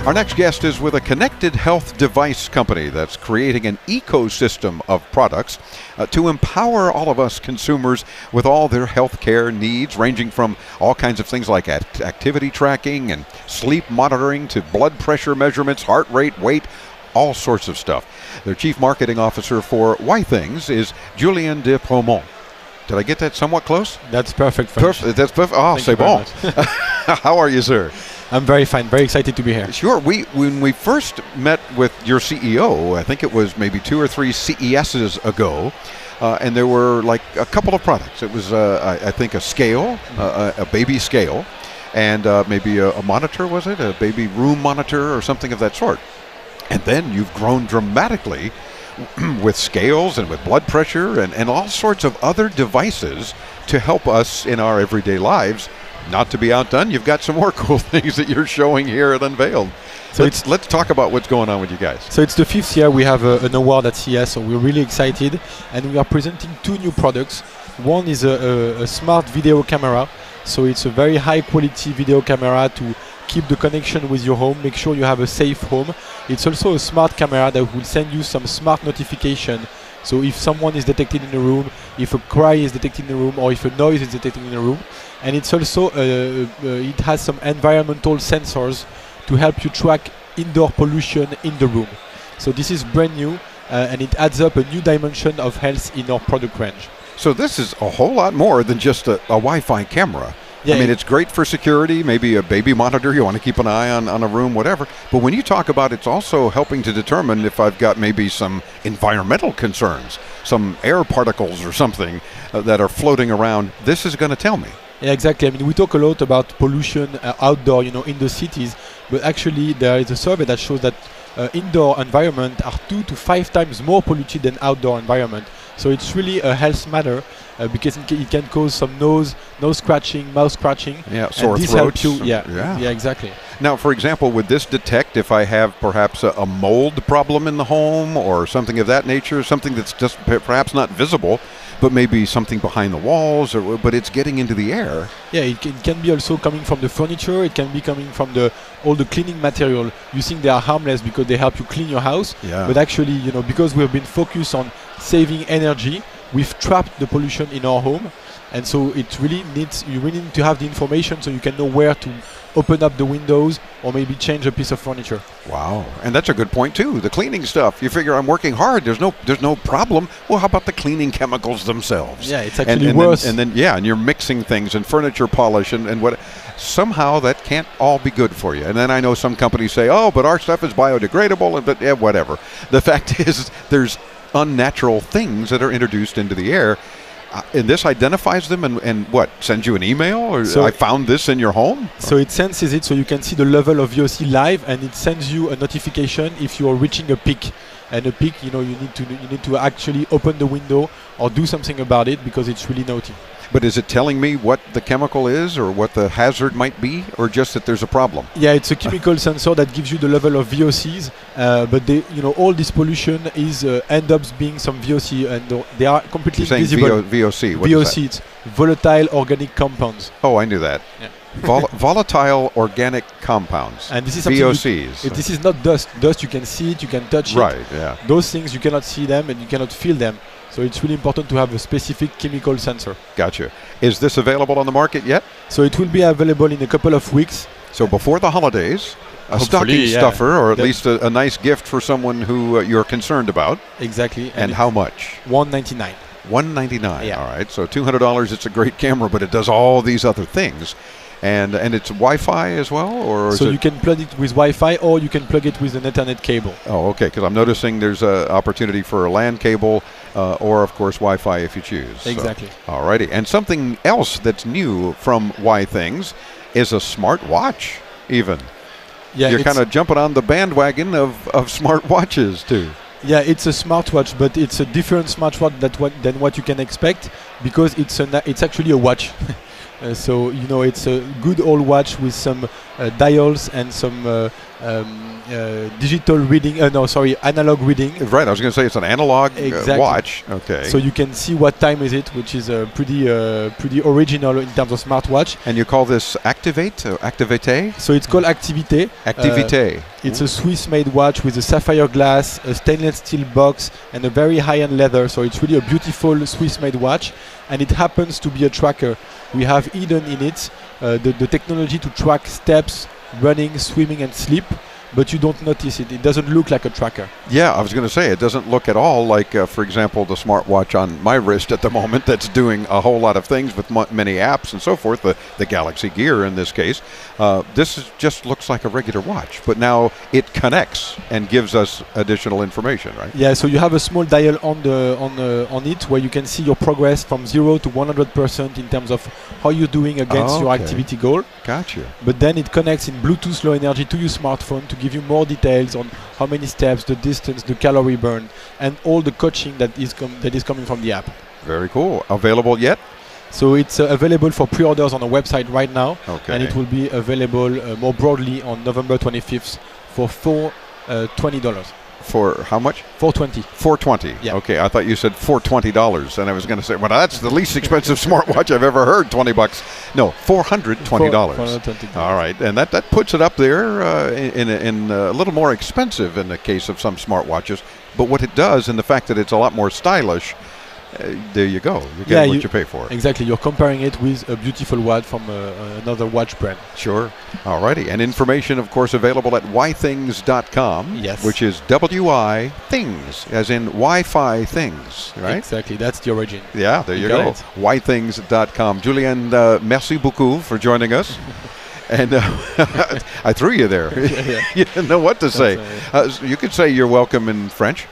Our next guest is with a connected health device company that's creating an ecosystem of products to empower all of us consumers with all their healthcare needs, ranging from all kinds of things like activity tracking and sleep monitoring to blood pressure measurements, heart rate, weight, all sorts of stuff. Their chief marketing officer for Withings is Julien de Preaumont. Did I get that somewhat close? That's perfect, French. That's perfect. Oh, c'est bon. How are you, sir? I'm very fine. Very excited to be here. Sure. When we first met with your CEO, I think it was maybe 2 or 3 CESs ago, and there were like a couple of products. It was, I think, a scale, a baby scale, and maybe a monitor, was it? A baby room monitor or something of that sort. And then you've grown dramatically with scales and with blood pressure and all sorts of other devices to help us in our everyday lives. Not to be outdone, you've got some more cool things that you're showing here at Unveiled. So let's talk about what's going on with you guys. So it's the 5th year we have an award at CES, so we're really excited. And we are presenting 2 new products. One is a smart video camera. So it's a very high quality video camera to keep the connection with your home, make sure you have a safe home. It's also a smart camera that will send you some smart notification. So if someone is detected in the room, if a cry is detected in the room, or if a noise is detected in the room. And it's also, it has some environmental sensors to help you track indoor pollution in the room. So this is brand new, and it adds up a new dimension of health in our product range. So this is a whole lot more than just a Wi-Fi camera. Yeah, I mean, it's great for security, maybe a baby monitor, you want to keep an eye on a room, whatever. But when you talk about it's also helping to determine if I've got maybe some environmental concerns, some air particles or something that are floating around, this is going to tell me. Yeah, exactly. I mean, we talk a lot about pollution outdoor, in the cities, but actually there is a survey that shows that indoor environment are 2 to 5 times more polluted than outdoor environment. So it's really a health matter because it can cause some nose scratching, mouth scratching. Yeah, sore this throats. Helps you, yeah, exactly. Now, for example, would this detect if I have perhaps a mold problem in the home or something of that nature, something that's just perhaps not visible, but maybe something behind the walls, but it's getting into the air? Yeah, it can be also coming from the furniture. It can be coming from all the cleaning material. You think they are harmless because they help you clean your house, but actually, because we've been focused on saving energy, we've trapped the pollution in our home, and so you really need to have the information so you can know where to open up the windows or maybe change a piece of furniture. Wow, and that's a good point too. The cleaning stuff. You figure I'm working hard. There's no problem. Well, how about the cleaning chemicals themselves? Yeah, it's actually worse. And then and you're mixing things and furniture polish and what. Somehow that can't all be good for you. And then I know some companies say, oh, but our stuff is biodegradable, but whatever. The fact is, there's unnatural things that are introduced into the air. And this identifies them and what? Sends you an email? Or so I found this in your home? So it senses it so you can see the level of VOC live, and it sends you a notification if you are reaching a peak. And a peak, you need to actually open the window or do something about it because it's really naughty. But is it telling me what the chemical is or what the hazard might be, or just that there's a problem? Yeah, it's a chemical sensor that gives you the level of VOCs, but all this pollution is end up being some VOC, and they are completely invisible. VOC. What VOC, it's volatile organic compounds. Oh, I knew that. Yeah. Volatile organic compounds. And this is VOCs. This is not dust. Dust you can see it, you can touch it. Right. Yeah. Those things you cannot see them and you cannot feel them. So it's really important to have a specific chemical sensor. Gotcha. Is this available on the market yet? So it will be available in a couple of weeks. So before the holidays, a stocking stuffer, or at least a nice gift for someone who you're concerned about. Exactly. And how much? $199. $199. Yeah. All right. So $200. It's a great camera, but it does all these other things. And it's Wi-Fi as well, or so you can plug it with Wi-Fi, or you can plug it with an Ethernet cable. Oh, okay. Because I'm noticing there's an opportunity for a LAN cable, or of course Wi-Fi if you choose. Exactly. So, all righty. And something else that's new from Withings is a smart watch. Even. Yeah. You're kind of jumping on the bandwagon of smart watches too. Yeah, it's a smartwatch, but it's a different smartwatch than what you can expect because it's actually a watch. So it's a good old watch with some dials and some digital reading. Analog reading. Right, I was going to say it's an analog watch. Okay. So you can see what time is it, which is pretty original in terms of smartwatch. And you call this Activate? Activité? So it's called Activité. Activité. It's a Swiss-made watch with a sapphire glass, a stainless steel box, and a very high-end leather. So it's really a beautiful Swiss-made watch, and it happens to be a tracker. We have hidden in it the technology to track steps, running, swimming, and sleep. But you don't notice it. It doesn't look like a tracker. Yeah, I was going to say, it doesn't look at all like, for example, the smartwatch on my wrist at the moment that's doing a whole lot of things with many apps and so forth, the Galaxy Gear in this case. Just looks like a regular watch, but now it connects and gives us additional information, right? Yeah, so you have a small dial on it where you can see your progress from 0 to 100% in terms of how you're doing against your activity goal. Gotcha. But then it connects in Bluetooth Low Energy to your smartphone to give you more details on how many steps, the distance, the calorie burn, and all the coaching that is coming from the app. Very cool. Available yet? So it's available for pre-orders on the website right now, okay. And it will be available more broadly on November 25th for $20. For how much? $420. $420. Yeah. Okay, I thought you said $420, and I was going to say, well, that's the least expensive smartwatch I've ever heard. $20. No, $420. $420. All right, and that puts it up there in a little more expensive in the case of some smartwatches. But what it does, and the fact that it's a lot more stylish, there you go. You get what you pay for. Exactly. You're comparing it with a beautiful watch from another watch brand. Sure. All righty. And information, of course, available at withings.com. Yes. Which is W-I Things, as in Wi-Fi things, right? Exactly. That's the origin. Yeah, there you go. Withings.com. Julien, merci beaucoup for joining us. And I threw you there. You didn't know what to say. You could say you're welcome in French.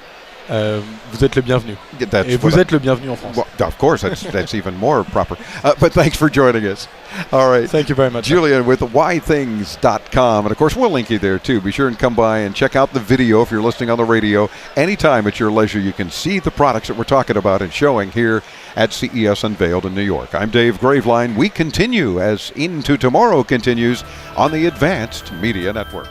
Vous êtes le bienvenu. Et vous êtes le bienvenu en France. Well, of course, that's even more proper. But thanks for joining us. All right. Thank you very much. Julien with whythings.com. And of course, we'll link you there too. Be sure and come by and check out the video if you're listening on the radio. Anytime at your leisure, you can see the products that we're talking about and showing here at CES Unveiled in New York. I'm Dave Graveline. We continue as Into Tomorrow continues on the Advanced Media Network.